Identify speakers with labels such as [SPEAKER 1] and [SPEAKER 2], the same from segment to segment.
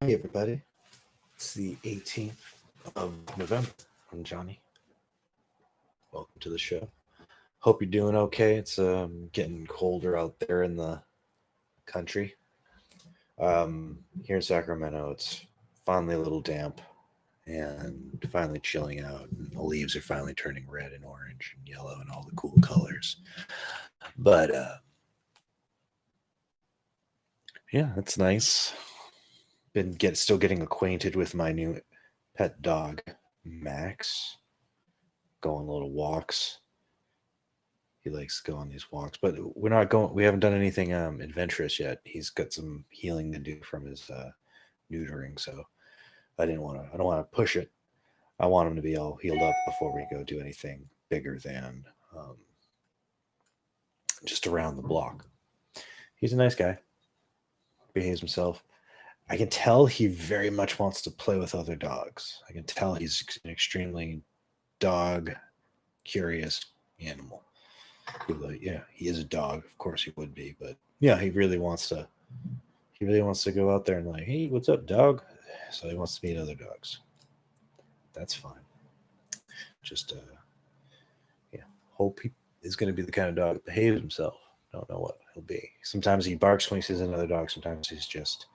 [SPEAKER 1] Hey everybody, it's the 18th of November. I'm Johnny. Welcome to the show. Hope you're doing okay. It's getting colder out there in the country. Here in Sacramento, it's finally a little damp and finally chilling out. And the leaves are finally turning red and orange and yellow and all the cool colors. But yeah, it's nice. Still getting acquainted with my new pet dog, Max. Going little walks. He likes to go on these walks, but we're not going. We haven't done anything adventurous yet. He's got some healing to do from his neutering, so I didn't want to. I don't want to push it. I want him to be all healed up before we go do anything bigger than um, just around the block. He's a nice guy. Behaves himself. I can tell he very much wants to play with other dogs. I can tell he's an extremely dog curious animal. Like, yeah, he is a dog. Of course he would be, but yeah, he really wants to. He really wants to go out there and like, hey, what's up, dog? So he wants to meet other dogs. That's fine. Just yeah, hope he is going to be the kind of dog that behaves himself. Don't know what he'll be. Sometimes he barks when he sees another dog. Sometimes he's just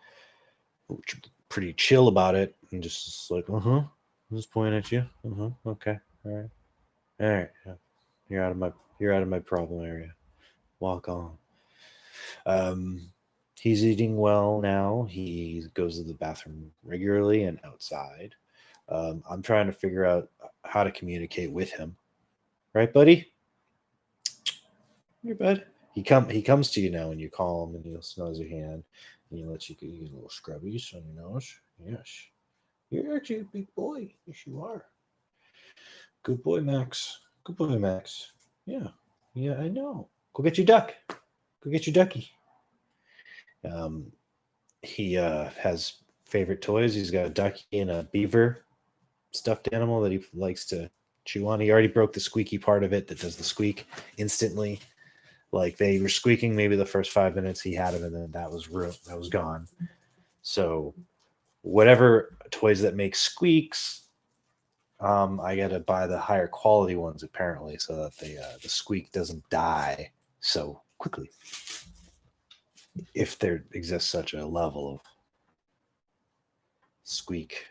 [SPEAKER 1] pretty chill about it and just like, I'm just pointing at you. Okay, all right. Yeah. You're out of my problem area. Walk on. Um, he's eating well now. He goes to the bathroom regularly and outside. I'm trying to figure out how to communicate with him. Right, buddy? Here, bud. He comes to you now and you call him and he'll snuzzle your hand and he lets you get a little scrubbies on your nose. Yes. You're actually a big boy. Yes, you are. Good boy, Max. Good boy, Max. Yeah. Yeah, I know. Go get your duck. Go get your ducky. Um, he has favorite toys. He's got a ducky and a beaver stuffed animal that he likes to chew on. He already broke the squeaky part of it that does the squeak instantly. Like they were squeaking maybe the first 5 minutes he had them, and then that was gone. So whatever toys that make squeaks, I gotta buy the higher quality ones apparently, so that the squeak doesn't die so quickly. If there exists such a level of squeak,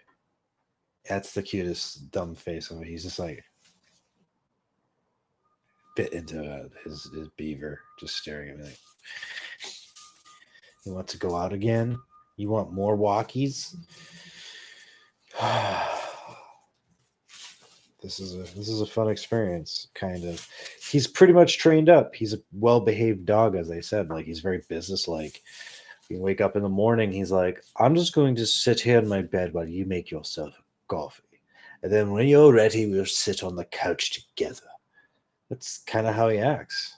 [SPEAKER 1] that's the cutest dumb face of it. He's just like bit into his beaver, just staring at me like, you want to go out again? You want more walkies? This is a fun experience, kind of. He's pretty much trained up. He's a well behaved dog, as I said. Like he's very businesslike. You wake up in the morning, he's like, I'm just going to sit here in my bed while you make yourself coffee. And then when you're ready, we'll sit on the couch together. That's kind of how he acts.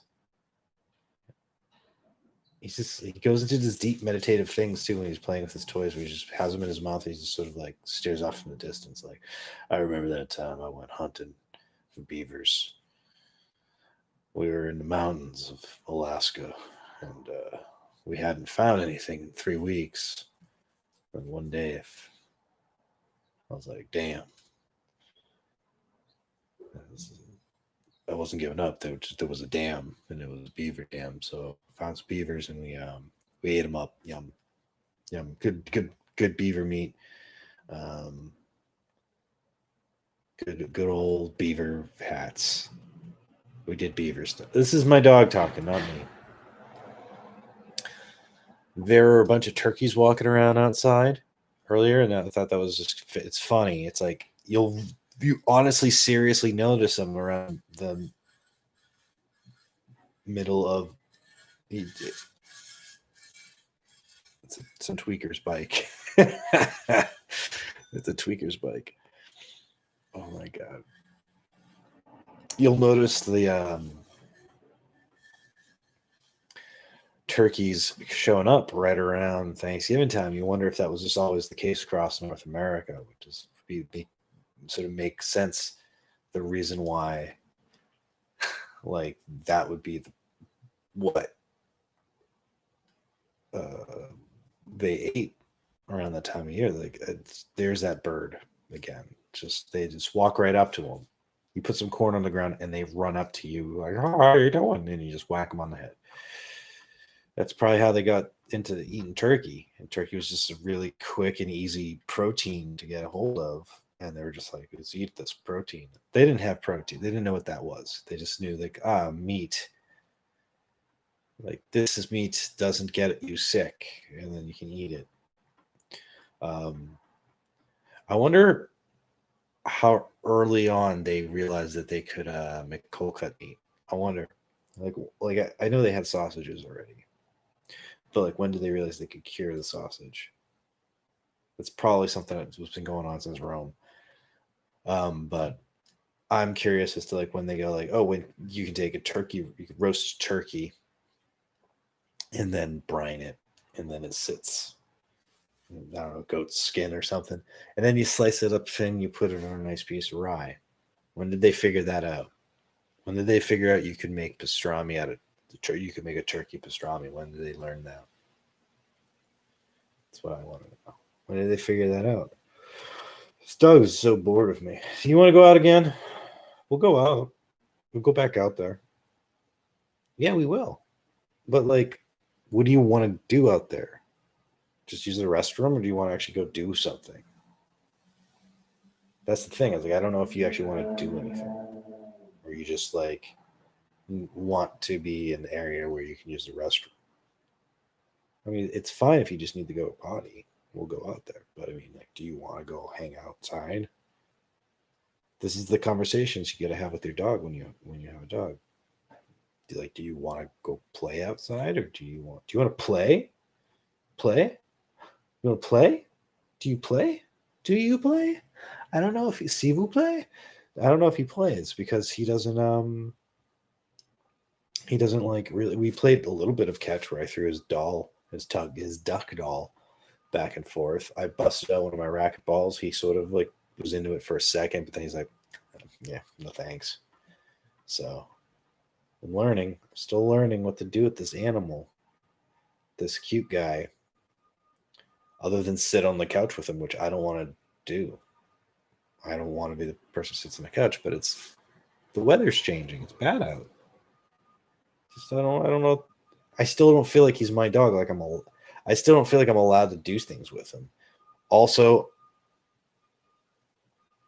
[SPEAKER 1] He goes into these deep meditative things too when he's playing with his toys where he just has them in his mouth and he just sort of like stares off in the distance like, I remember that time I went hunting for beavers. We were in the mountains of Alaska and we hadn't found anything in 3 weeks. And one day I was like, damn, I wasn't giving up. There was a dam and it was a beaver dam, so I found some beavers and we ate them up. Yum, yum. Good beaver meat. Um, good old beaver hats. We did beaver stuff. This is my dog talking, not me. There were a bunch of turkeys walking around outside earlier, and I thought that was it's funny. It's like you honestly seriously notice them around the middle of it's a tweaker's bike. It's a tweaker's bike. Oh my god. You'll notice the turkeys showing up right around Thanksgiving time. You wonder if that was just always the case across North America, which is sort of make sense. The reason why, like that would be what uh, they ate around that time of year. Like there's that bird again. Just they just walk right up to them. You put some corn on the ground and they run up to you like, "Oh, how are you doing?" And you just whack them on the head. That's probably how they got into eating turkey. And turkey was just a really quick and easy protein to get a hold of. And they were just like, let's eat this protein. They didn't have protein. They didn't know what that was. They just knew like, meat. Like this is meat doesn't get you sick, and then you can eat it. Um, I wonder how early on they realized that they could make cold cut meat. I wonder, I know they had sausages already, but like when did they realize they could cure the sausage? It's probably something that's been going on since Rome. But I'm curious as to like when they go like, oh, when you can take a turkey, you can roast turkey, and then brine it, and then it sits. I don't know, goat skin or something, and then you slice it up thin. You put it on a nice piece of rye. When did they figure that out? When did they figure out you could make pastrami out of you could make a turkey pastrami? When did they learn that? That's what I want to know. When did they figure that out? This dog is so bored of me. You want to go out again? We'll go out. We'll go back out there. Yeah, we will. But like, what do you want to do out there? Just use the restroom, or do you want to actually go do something? That's the thing. I was like, I don't know if you actually want to do anything, or you just like want to be in the area where you can use the restroom. I mean, it's fine if you just need to go potty. We'll go out there. But I mean, like, do you want to go hang outside? This is the conversations you got to have with your dog when you have a dog. Do you want to go play outside, or do you want to play? Play? You want to play? Do you play? Do you play? I don't know if he see vous play. I don't know if he plays because he doesn't like really. We played a little bit of catch where I threw his duck doll back and forth. I busted out one of my racket balls. He sort of like was into it for a second, but then he's like, yeah, no thanks. So I'm learning, still learning what to do with this animal, this cute guy, other than sit on the couch with him, which I don't want to do. I don't want to be the person who sits on the couch, but it's the weather's changing. It's bad out. Just I don't know. I still don't feel like he's my dog. I still don't feel like I'm allowed to do things with him. Also,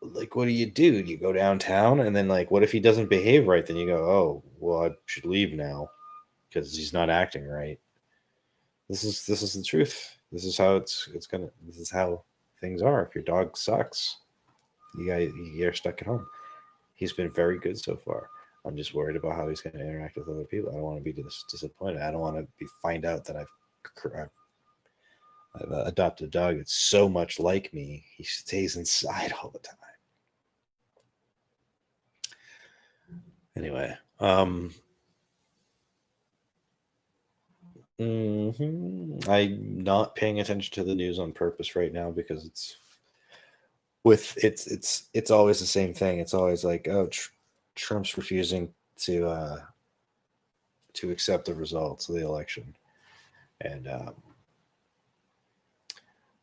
[SPEAKER 1] like, what do? You go downtown, and then like, what if he doesn't behave right? Then you go, oh, well, I should leave now because he's not acting right. This is the truth. This is how it's gonna. This is how things are. If your dog sucks, you're stuck at home. He's been very good so far. I'm just worried about how he's going to interact with other people. I don't want to be disappointed. I don't want to find out that I've adopted a dog that's so much like me. He stays inside all the time. Anyway, I'm not paying attention to the news on purpose right now because it's always the same thing. It's always like, oh, Trump's refusing to accept the results of the election, and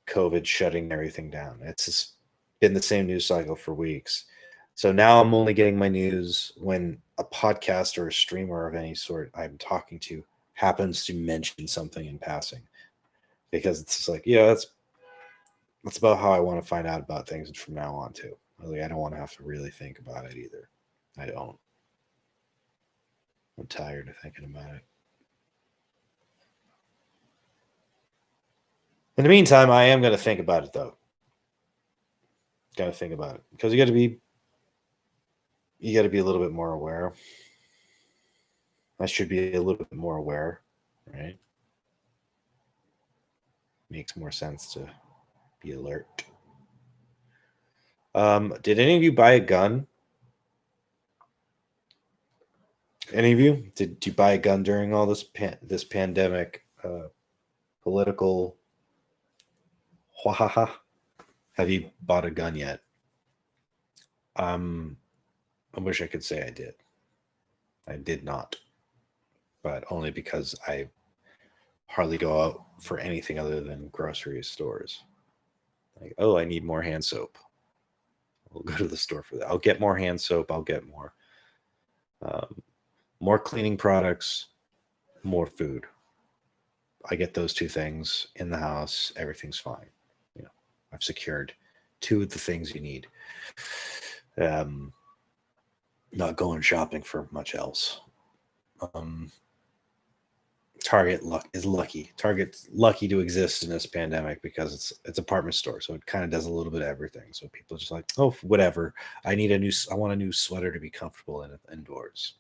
[SPEAKER 1] COVID shutting everything down. It's just been the same news cycle for weeks. So now I'm only getting my news when a podcast or a streamer of any sort I'm talking to happens to mention something in passing, because it's just like, yeah, that's about how I want to find out about things from now on too. Like, I don't want to have to really think about it either. I don't. I'm tired of thinking about it. In the meantime, I am going to think about it though. Got to think about it because you got to be a little bit more aware. I should be a little bit more aware, right? Makes more sense to be alert. Did any of you buy a gun? Any of you? Did you buy a gun during all this pandemic political? Have you bought a gun yet? I wish I could say I did. I did not, but only because I hardly go out for anything other than grocery stores. Like, oh, I need more hand soap. We'll go to the store for that. I'll get more hand soap. I'll get more cleaning products, more food. I get those two things in the house. Everything's fine. You know, I've secured two of the things you need. Um, Not going shopping for much else. Um, Target is lucky. Target's lucky to exist in this pandemic because it's apartment store, so it kind of does a little bit of everything. So people are just like, oh, whatever. I want a new sweater to be comfortable in indoors,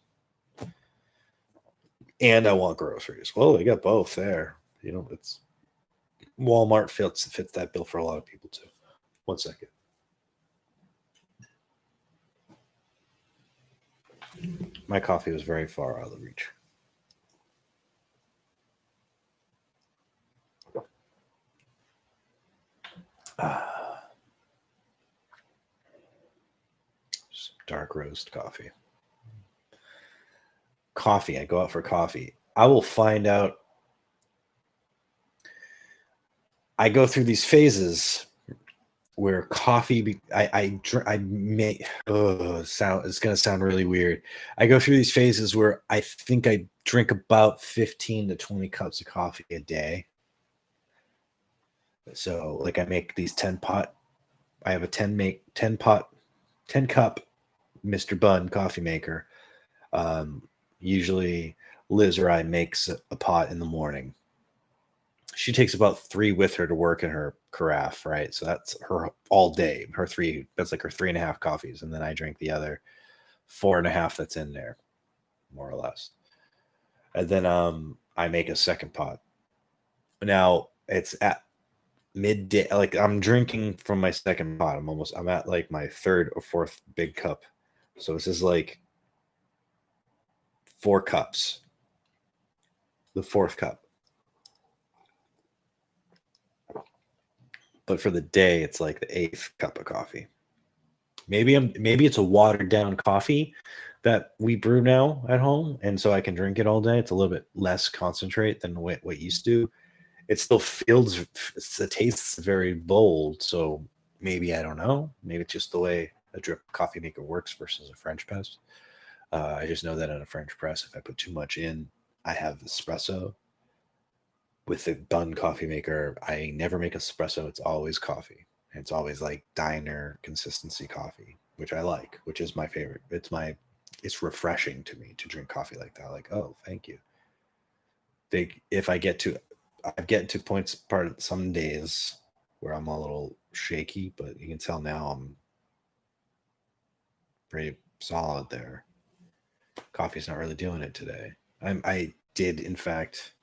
[SPEAKER 1] and I want groceries. Well, they got both there. You know, it's Walmart fits that bill for a lot of people too. One second. My coffee was very far out of the reach. Dark roast coffee. Coffee. I go out for coffee. I will find out. I go through these phases where I may sound it's going to sound really weird. I go through these phases where I think I drink about 15 to 20 cups of coffee a day. So like I make these 10 pot. I have a 10 pot 10 cup Mr. Bun coffee maker. Usually Liz or I makes a pot in the morning. She takes about 3 with her to work in her carafe, right? So that's her all day. Her 3, that's like her 3.5 coffees. And then I drink the other 4.5 that's in there, more or less. And then I make a second pot. Now it's at midday. Like I'm drinking from my second pot. I'm at like my third or fourth big cup. So this is like 4 cups. The fourth cup. But for the day, it's like the 8th cup of coffee. Maybe it's a watered down coffee that we brew now at home, and so I can drink it all day. It's a little bit less concentrate than what used to. It still feels the tastes very bold. So maybe I don't know. Maybe it's just the way a drip coffee maker works versus a French press. I just know that in a French press, if I put too much in, I have espresso. With the Bun coffee maker, I never make espresso. It's always coffee. It's always like diner consistency coffee, which I like, which is my favorite. It's refreshing to me to drink coffee like that. Like, oh, thank you. If I get to points some days where I'm a little shaky, but you can tell now I'm pretty solid there. Coffee's not really doing it today. I did, in fact,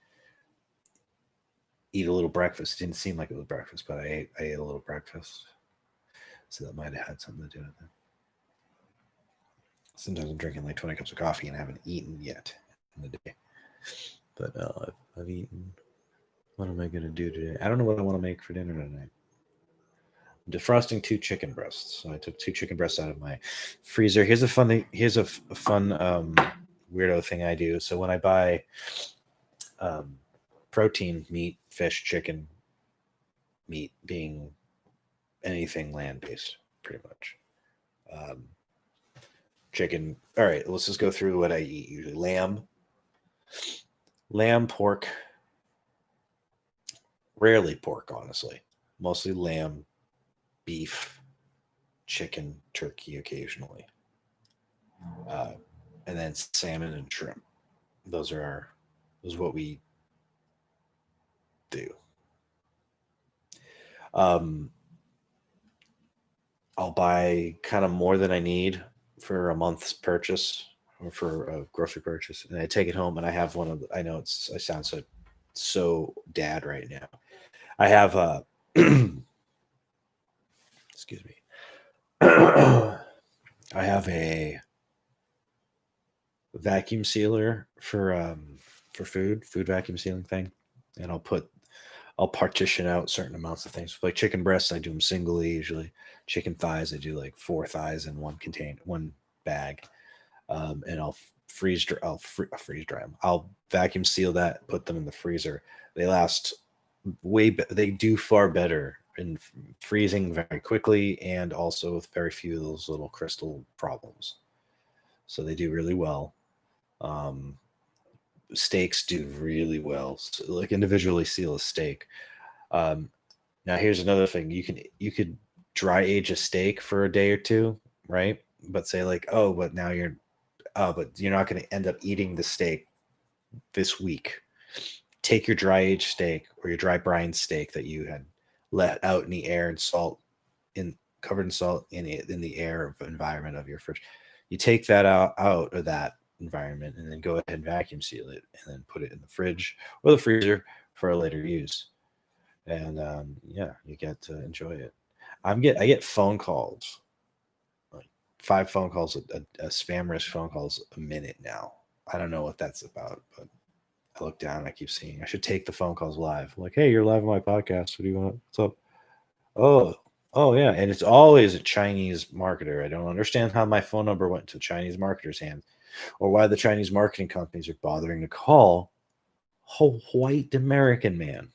[SPEAKER 1] eat a little breakfast. It didn't seem like it was breakfast, but I ate a little breakfast. So that might have had something to do with it. Sometimes I'm drinking like 20 cups of coffee and I haven't eaten yet in the day. But I've eaten. What am I going to do today? I don't know what I want to make for dinner tonight. I'm defrosting 2 chicken breasts. So I took 2 chicken breasts out of my freezer. Here's a fun weirdo thing I do. So when I buy protein, meat, fish, chicken, meat being anything land-based, pretty much. Chicken. All right, let's just go through what I eat usually. Lamb, pork, rarely pork, honestly. Mostly lamb, beef, chicken, turkey occasionally. And then salmon and shrimp. Those are what we do. I'll buy kind of more than I need for a month's purchase or for a grocery purchase, and I take it home and I have one of I know I sound so dad right now. I have excuse me. I have a vacuum sealer for food vacuum sealing thing, and I'll partition out certain amounts of things. Like chicken breasts, I do them singly usually. Chicken thighs, I do like 4 thighs in one bag, and I'll freeze dry them. I'll vacuum seal that, put them in the freezer. They last they do far better freezing very quickly, and also with very few of those little crystal problems. So they do really well. Um, Steaks do really well. So, like individually seal a steak. Um, Now here's another thing. You could dry age a steak for a day or two, right? But say like, oh, but you're not going to end up eating the steak this week. Take your dry age steak or your dry brine steak that you had let out in the air and salt in covered in salt in the air of environment of your fridge. You take that out of that environment and then go ahead and vacuum seal it and then put it in the fridge or the freezer for a later use. And yeah, you get to enjoy it. I get phone calls, like 5 phone calls, a spam risk phone calls a minute now. I don't know what that's about, but I look down and I keep seeing. I should take the phone calls live. Like, hey, you're live on my podcast. What do you want? What's up? Oh, oh yeah, and it's always a Chinese marketer. I don't understand how my phone number went to Chinese marketers' hands, or why the Chinese marketing companies are bothering to call a white American man.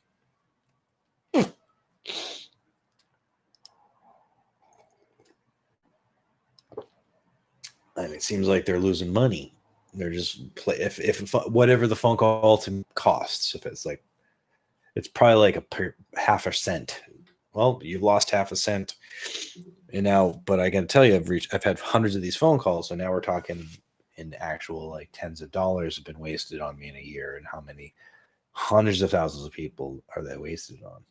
[SPEAKER 1] And it seems like they're losing money. They're just play if whatever the phone call to costs. If it's like it's probably like half a cent. Well, you've lost half a cent, and now. But I can tell you, I've had hundreds of these phone calls, so now we're talking in actual like tens of dollars have been wasted on me in a year, and how many hundreds of thousands of people are they wasted on?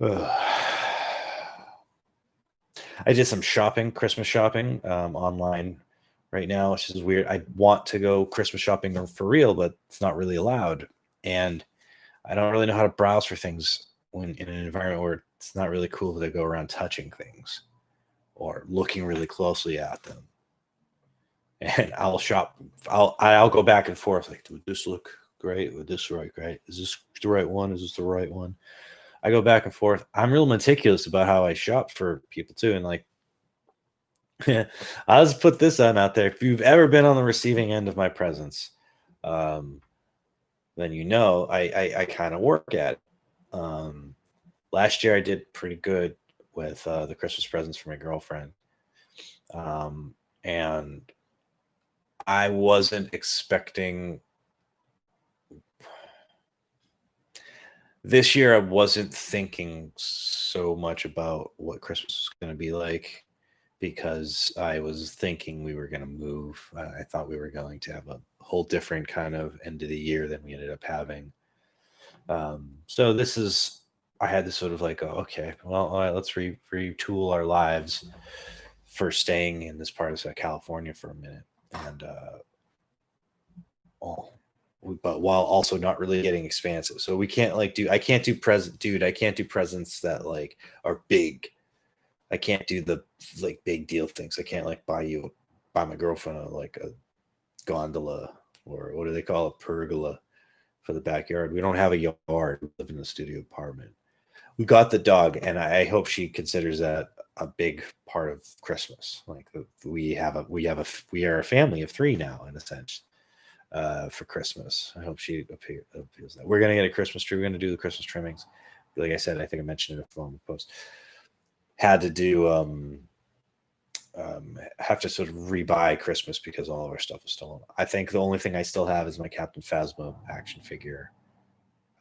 [SPEAKER 1] Ugh. I did some shopping, Christmas shopping, online right now, which is weird. I want to go Christmas shopping for real, but it's not really allowed. And I don't really know how to browse for things when in an environment where it's not really cool to go around touching things or looking really closely at them. And I'll shop. I'll go back and forth. Like, would this look great? Would this look great? Is this the right one? Is this the right one? I go back and forth. I'm real meticulous about how I shop for people too. And like, I'll just put this on out there. If you've ever been on the receiving end of my presence, um, then you know I kind of work at it. Last year I did pretty good with the Christmas presents for my girlfriend, and I wasn't expecting this year. I wasn't thinking so much about what Christmas was going to be like because I was thinking we were going to move. I thought we were going to have a whole different kind of end of the year than we ended up having. So this is, I had this sort of like, oh, okay, well, all right, let's retool our lives for staying in this part of California for a minute. And, oh, but while also not really getting expansive. So we can't like I can't do I can't do presents that like are big. I can't do the like big deal things. I can't like buy my girlfriend like a gondola or what do they call it, pergola for the backyard. We don't have a yard. We live in a studio apartment. We got the dog, and I hope she considers that a big part of Christmas. Like we are a family of 3 now in a sense. For Christmas, I hope she appeals that. We're gonna get a Christmas tree. We're gonna do the Christmas trimmings. Like I said, I think I mentioned it in a post. Had to do have to sort of rebuy Christmas because all of our stuff was stolen. I think the only thing I still have is my Captain Phasma action figure.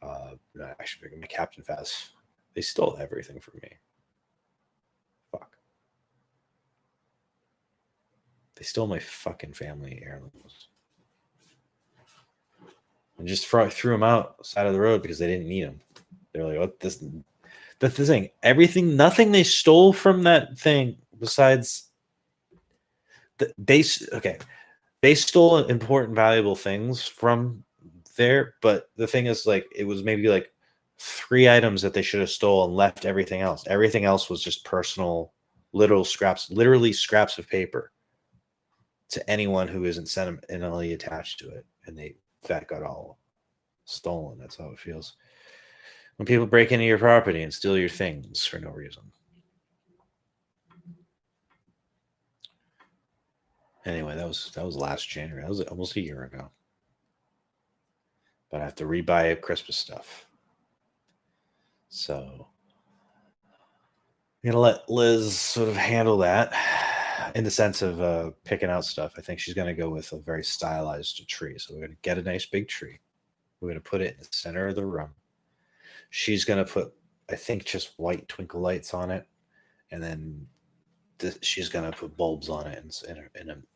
[SPEAKER 1] Not action figure, my Captain Phas. They stole everything from me. Fuck. They stole my fucking family heirlooms. And just threw them out side of the road because they didn't need them. They're like, "What this?" That's the thing. Everything, nothing they stole from that thing besides they stole important, valuable things from there. But the thing is, like, it was maybe like 3 items that they should have stolen and left everything else. Everything else was just personal, literal scraps, literally scraps of paper to anyone who isn't sentimentally attached to it, and that got all stolen. That's how it feels when people break into your property and steal your things for no reason. Anyway, that was last January. That was almost a year ago. But I have to rebuy Christmas stuff. So I'm gonna let Liz sort of handle that in the sense of picking out stuff. I think she's gonna go with a very stylized tree. So we're gonna get a nice big tree. We're gonna put it in the center of the room. She's gonna put, I think, just white twinkle lights on it, and then she's gonna put bulbs on it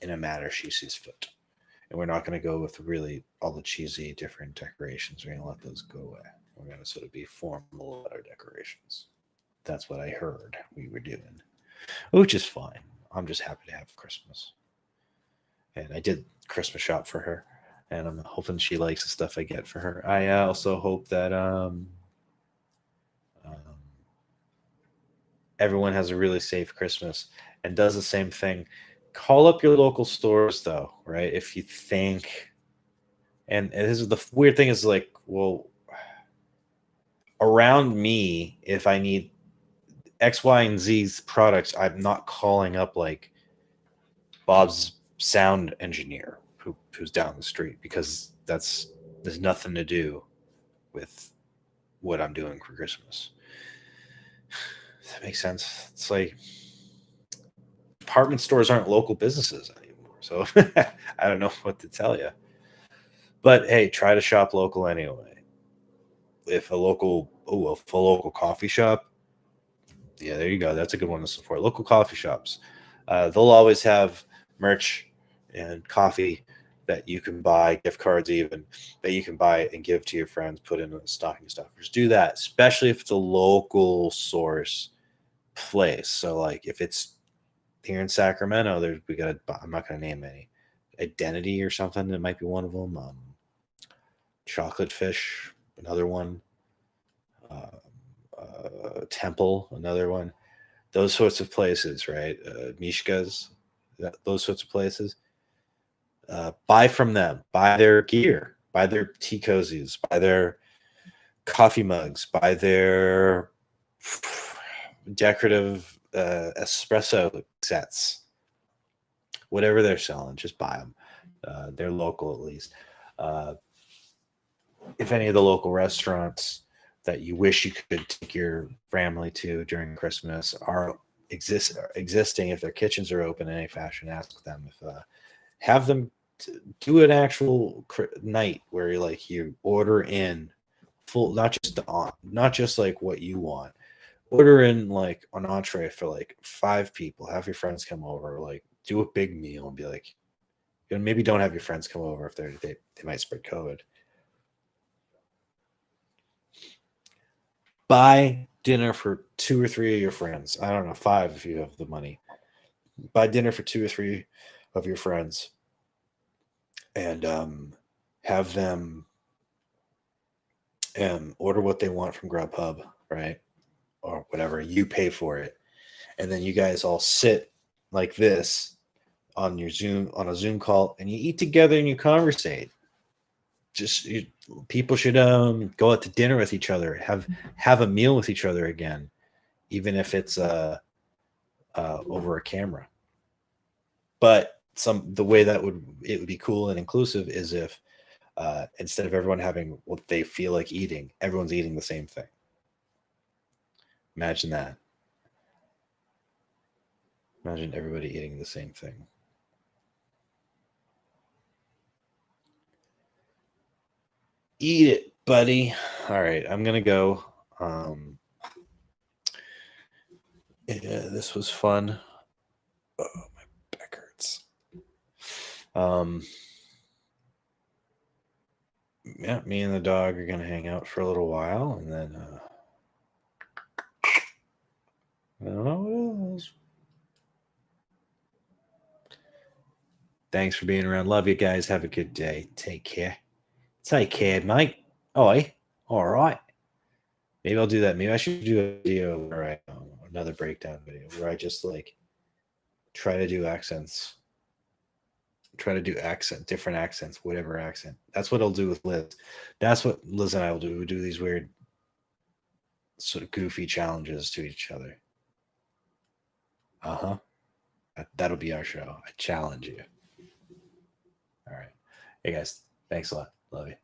[SPEAKER 1] in a manner she sees fit. And we're not gonna go with really all the cheesy different decorations. We're gonna let those go away. We're gonna sort of be formal with our decorations. That's what I heard we were doing, which is fine. I'm just happy to have Christmas. And I did Christmas shop for her, and I'm hoping she likes the stuff I get for her. I also hope that um, everyone has a really safe Christmas and does the same thing. Call up your local stores, though, right? If you think, and this is the weird thing is like, well, around me, if I need X, Y, and Z's products, I'm not calling up like Bob's sound engineer who's down the street because there's nothing to do with what I'm doing for Christmas. Does that make sense? It's like department stores aren't local businesses anymore. So I don't know what to tell you. But hey, try to shop local anyway. If a local coffee shop, yeah, there you go. That's a good one to support. Local coffee shops. They'll always have merch and coffee that you can buy, gift cards even, that you can buy and give to your friends, put in stocking stuffers. Do that, especially if it's a local source place. So like if it's here in Sacramento, I'm not gonna name any. Identity or something, that might be one of them. Chocolate Fish, another one. Uh, Temple, another one. Those sorts of places, right? Mishka's, those sorts of places. Buy from them. Buy their gear. Buy their tea cozies. Buy their coffee mugs. Buy their decorative espresso sets. Whatever they're selling, just buy them. They're local at least. Uh, if any of the local restaurants that you wish you could take your family to during Christmas are existing, if their kitchens are open in any fashion, ask them if have them do an actual night where you order in full, not just like what you want. Order in like an entree for like 5 people. Have your friends come over. Like do a big meal and be like, maybe don't have your friends come over if they might spread COVID. Buy dinner for 2 or 3 of your friends. I don't know, 5 if you have the money. Buy dinner for 2 or 3 of your friends, and have them order what they want from Grubhub, right, or whatever. You pay for it, and then you guys all sit like this on a Zoom call, and you eat together and you conversate. People should go out to dinner with each other, have a meal with each other again, even if it's over a camera. But the way that it would be cool and inclusive is if instead of everyone having what they feel like eating, everyone's eating the same thing. Imagine that. Imagine everybody eating the same thing. Eat it, buddy. All right, I'm gonna go. Yeah, this was fun. Oh, my back hurts. Yeah, me and the dog are gonna hang out for a little while, and then I don't know what else. Thanks for being around. Love you guys. Have a good day. Take care. Take care, mate. Oi. All right. Maybe I'll do that. Maybe I should do a video where another breakdown video where I just like try to do accents. Try to do different accents, whatever accent. That's what I'll do with Liz. That's what Liz and I will do. We do these weird, sort of goofy challenges to each other. That'll be our show. I challenge you. All right. Hey guys, thanks a lot. Love you.